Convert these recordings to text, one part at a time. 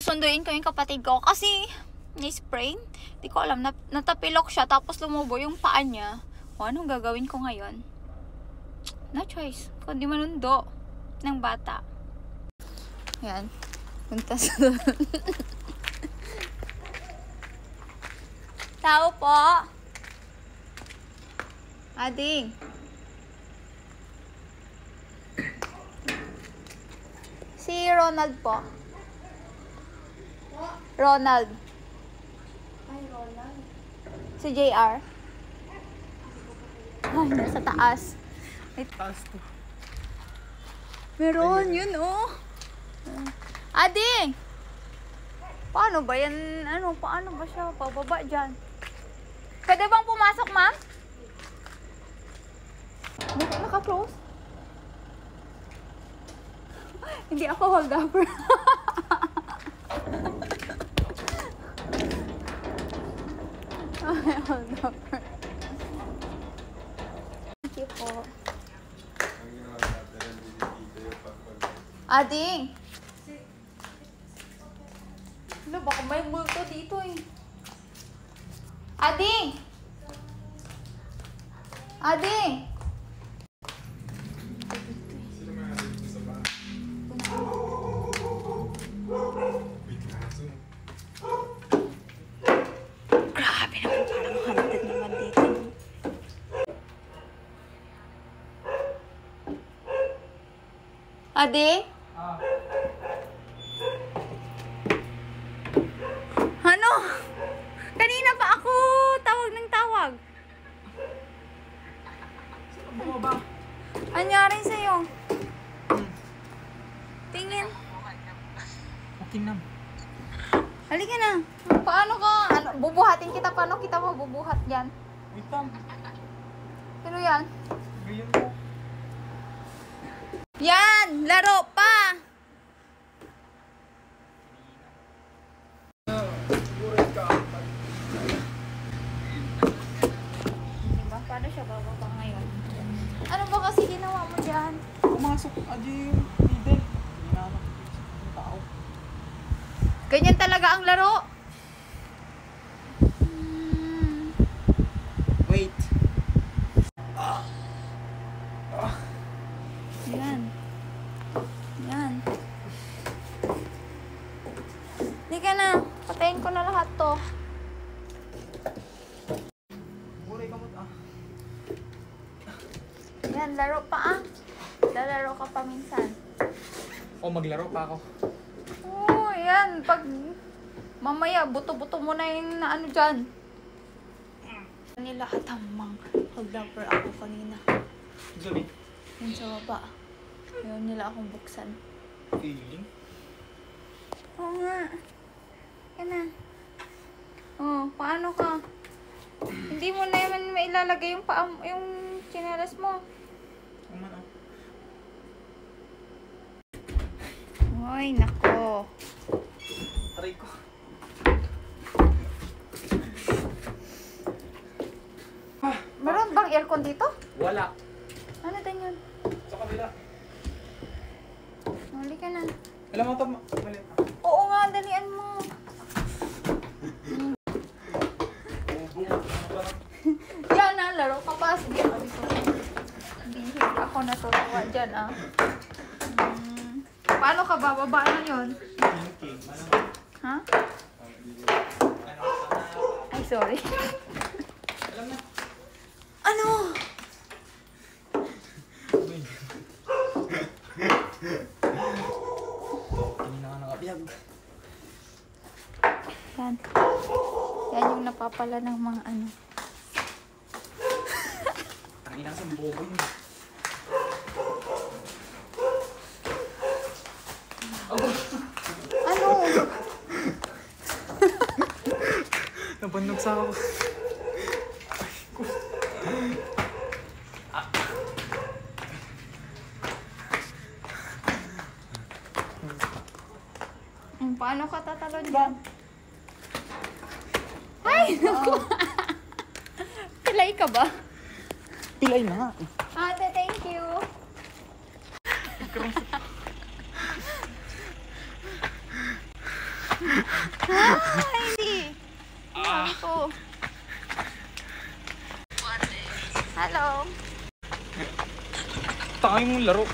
susunduin ko yung kapatid ko kasi ni-sprain. Di ko alam, natapilok siya tapos lumubo yung paa niya. O, anong gagawin ko ngayon? No choice. Kundi manundo ng bata. Yan. Punta sa tao po. Ading. Si Ronald po. Ronald. Ay, Ronald. Si JR. Ay, nasa taas. Taas to. Meron, yun oh. Adi! Paano ba yan? Ano, paano ba siya? Pababa dyan. Pwede bang pumasok, ma'am? Naka-close? Hindi ako hold upper. Ay, hold upper. Thank you po. Adi! Ano, baka may multo dito eh. Adi! Adi! Grabe naman, parang haunted naman dito. Adi? Ano? Kanina pa ako tawag ng tawag. Ano ba? Anyari sa'yo? Tingin. Okay na. Halika na. Paano ka? Ano, bubuhatin kita. Paano kita mabubuhat yan? Wait lang. Pero yan. Ganyan ko. Yan! Laro pa! Diba? Paano siya bababa ngayon? Ano ba kasi ginawa mo dyan? Pumasok. Adi yung middle. Hindi na ako ng tao. Ganyan talaga ang laro. Wait. Yan. Yan. Hindi ka na. Patayin ko na lahat to. Buray ka mo. Yan, laro pa ah. Lalaro ka pa minsan. O, maglaro pa ako. Oo, yan. Pag mamaya, buto-buto mo na yung na ano dyan. Nila katamang hold-upper ako kanina. Gabi. Yan sa baba. Ayaw nila akong buksan. Feeling. Oo nga. Yan na. Oh, paano ka? Hindi mo na naman mailalagay yung yung tsinelas mo. Kuman ako. Ay, nako. Aray ko. Meron bang aircon dito? Wala. Ano din yun? Sa kabila. Huli ka na. Alam mo ito, malit na. Oo nga, dalian mo. Yan na, laro ka pa. Sige, sabi ko. Hindi ako natutuwa dyan ah. Paano ka bababa na yun? Ha? Ay, sorry. Alam na. Ano? Hindi na ka nakabiyag. Yan. Yan yung napapala ng mga ano. Ang inang sa bobo yun. Ano? Nabanog sa ako. Paano ka tatalon dyan? Ay! Naku! Pilay ka ba? Pilay na nga. Ate, thank you. Hindi. Sabi ko. Hello. Takay mong laro.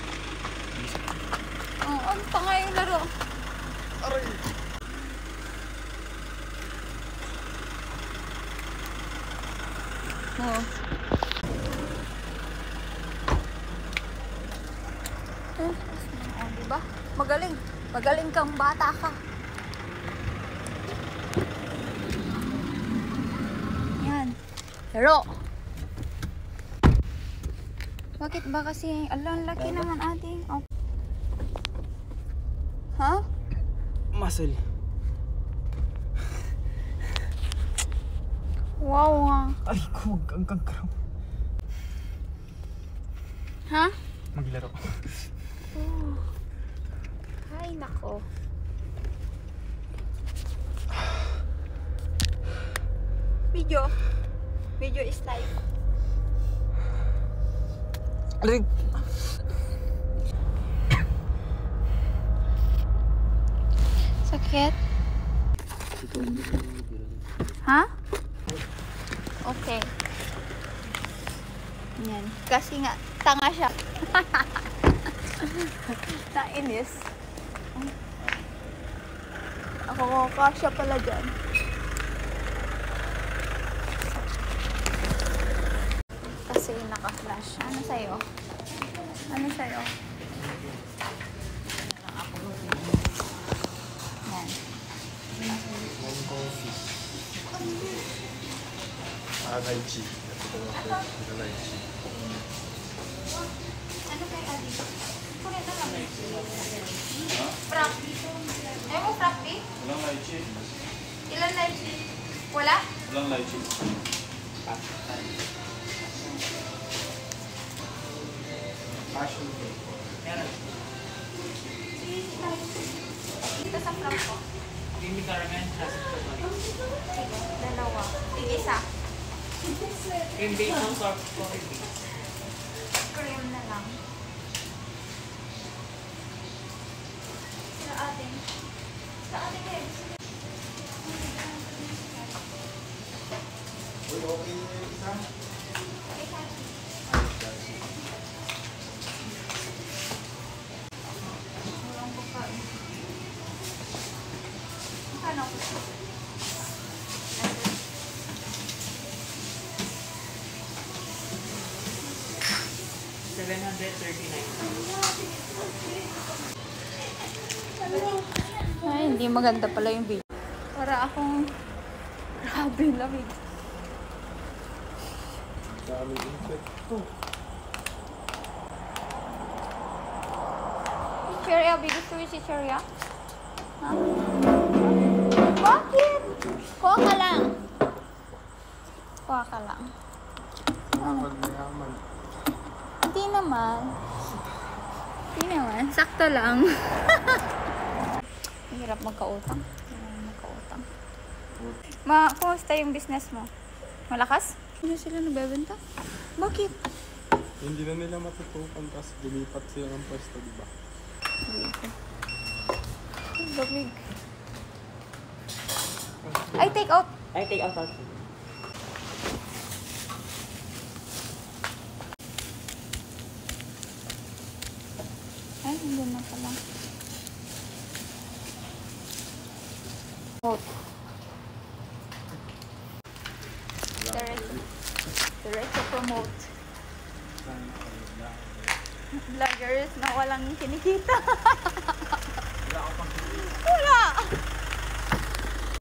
Oh, ano pa nga yung laro? Aray. Oh. Oh, diba? Magaling. Magaling kang bata ka. Yan. Laro. Bakit ba kasi? Alang laki naman ating. Oh. Ha? Muscle. Wow ha. Ay, huwag ang kagkaw. Ha? Maglaro. Oh. Ay, nako. Video. Video is live. Aray. Sakit? Ha? Okay. Yan. Kasi nga, tanga siya. Nainis. Ako, kasya pala dyan. Kasi naka-flash. Ano sa'yo? Ano sa'yo? Yan. lychee. Ito lychee. Ano kay Adi? Kunin na lang. Frappe. Ayaw mo frappe? Walang lychee. Ilan lychee? Wala? Walang lychee. Passion fruit. Dito sa frappe ko. Creamy caramel, classic chocolate. Sige, dalawa. Sige, isa. Cream bacon, soft coffee base. Cream na lang. Sa atin. Sa atin kayo. Uy, okay yung isa? Walang bukain. Ano? 739. Ay, hindi maganda pala yung video. Para akong grabe lamig. Daming insect. Cherry, Abi, gusto mo si Cherry? Ha? Bakit? Kuha ka lang. Kuha ka lang. Mayaman. Hindi naman. Hindi naman. Sakto lang. Hirap magkautang. Kumusta yung business mo? Malakas? Hindi sila nabebenta? Bakit? Hindi na nila matutukan kasi lumipat sila ng pwesto, di ba? Lamig. Ay, take out. I take out. Ay, hindi na pala. Vote. Diretso promote. Vloggers na walang kinikita.